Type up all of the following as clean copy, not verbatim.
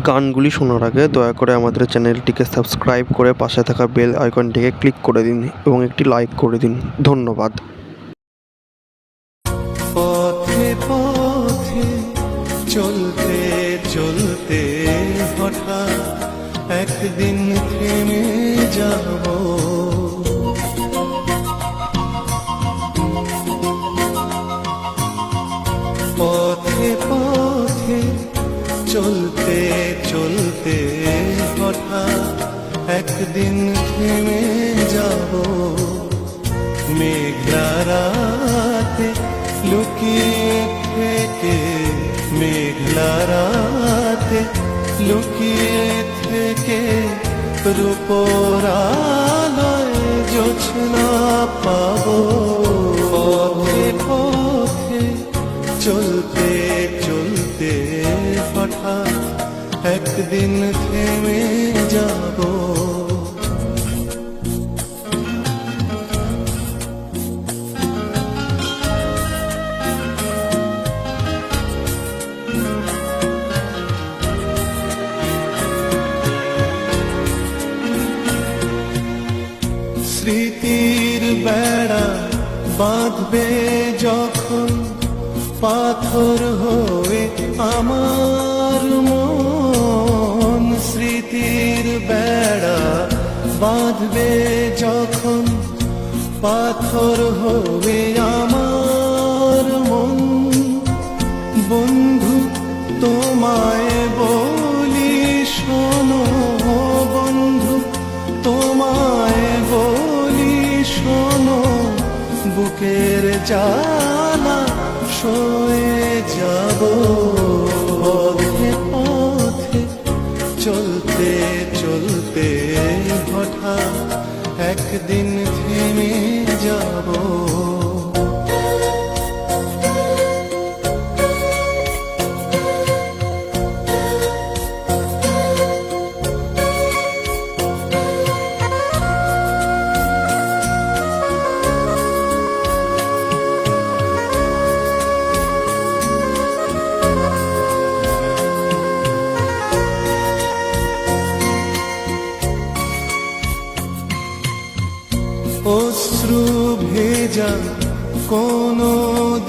গানগুলি শোনার আগে দয়া করে আমাদের চ্যানেলটিকে সাবস্ক্রাইব করে পাশে থাকা বেল আইকনটিকে ক্লিক করে দিন এবং একটি লাইক করে দিন। ধন্যবাদ। পথে পথে চলতে চলতে হঠাৎ একদিন থেমে যাব, পথে পথে চলতে চলতে হঠাৎ একদিন থেমে যাব। মেঘলা রাতে লুকিয়ে থেকে, মেঘলা রাতে লুকিয়ে থেকে রূপোর আলোয় জোছনা পাবো। পথে পথে চলতে চলতে হঠাৎ একদিন থেমে যাব। স্মৃতির বেড়া বাঁধবে যখন পাথর হয়ে আমার মন, স্মৃতির বেড়া বাঁধবে যখন পাথর হয়ে আমার মন। বন্ধু তোমায় বলি শোনো, বন্ধু তোমায় বলি শোনো, বুকের জ্বালা সয়ে যাব। পথে পথে চলতে চলতে হঠাৎ একদিন থেমে যাব। অশ্রু ভেজা কোনো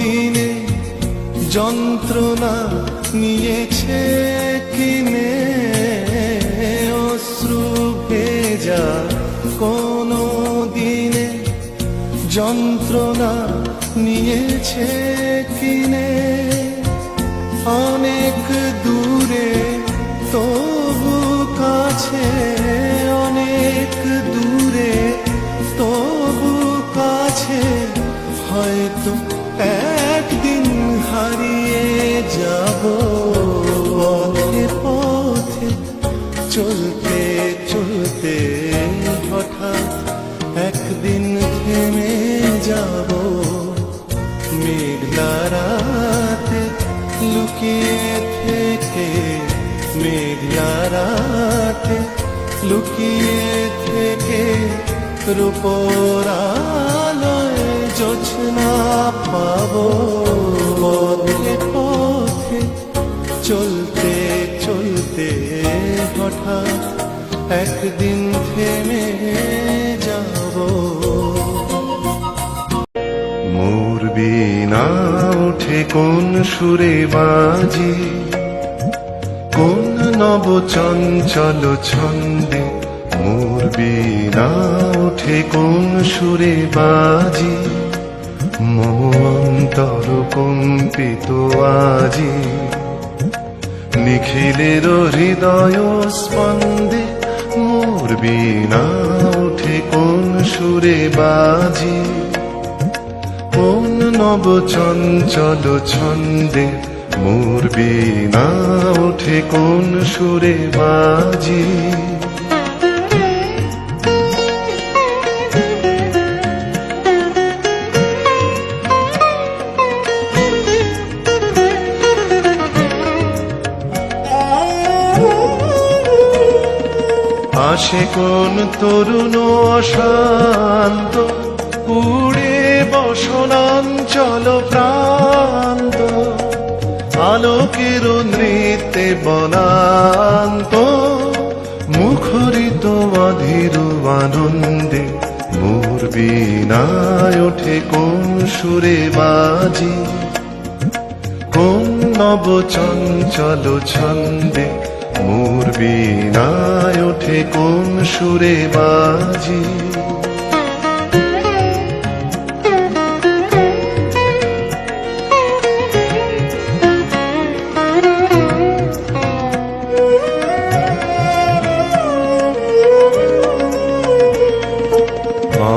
দিনে যন্ত্রণা নিয়েছে কিনে, অশ্রু ভেজা কোনো দিনে যন্ত্রণা নিয়েছে কিনে। অনেক দূরে তবু কাছে, অনেক দূরে তবু কাছে, হয়তো একদিন হারিয়ে যাব। পথে পথে চলতে চলতে হঠাৎ একদিন থেমে যাব। মেঘলা রাতে লুকিয়ে থেকে, মেঘলা রাতে লুকিয়ে থেকে রূপোর আলোয় জোছনা পাবো। পথে পথে চলতে চলতে হঠাৎ একদিন থেমে যাব। মোর বীণা ওঠে কোন সুরে বাজি, কোন নব চঞ্চল ছন্দে। মোর বীণা ওঠে কোন সুরে বাজি, মম অন্তর কম্পিত আজি। নিখিলের হৃদয় স্পন্দে মোর বীণা ওঠে কোন সুরে বাজি, কোন নব চঞ্চল ছন্দে। মোর বীণা ওঠে কোন সুরে বাজি। আসে কোন তরুণ অশান্ত, উড়ে বসনাঞ্চল প্রান্ত। বালকের নৃত্যে বনান্ত মুখরিত অধীর আনন্দে মোর বীণায় ওঠে কোন সুরে বাজি, কোন নব চঞ্চল ছন্দে মোর বীণায় ওঠে কোন সুরে বাজি।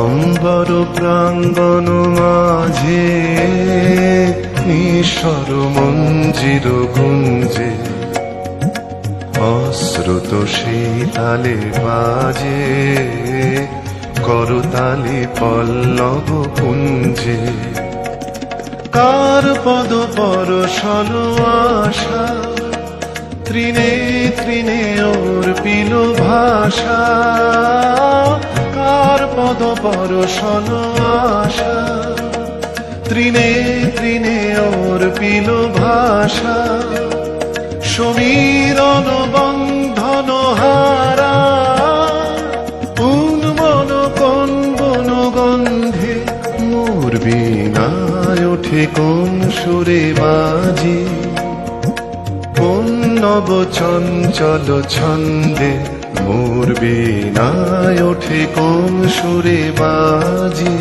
অম্বর প্রাঙ্গণ মাঝে নিঃস্বর মঞ্জির গুঞ্জে অশ্রুত শীতালে বাজে করতালি পল্লব কুঞ্জে। কার পদ পরশল আশা তৃণে তৃণে ওর পিল ভাষা, কার পদ পরশল আশা তৃণে তৃণে ওর পিল ভাষা। সমীরণ বন্ধন হারা উন্মন কোন বন গন্ধে মোর বীণায় ওঠে কোন সুরে বাজি, কোন নব চঞ্চল ছন্দে মোর বীণায় ওঠে কোন সুরে বাজি।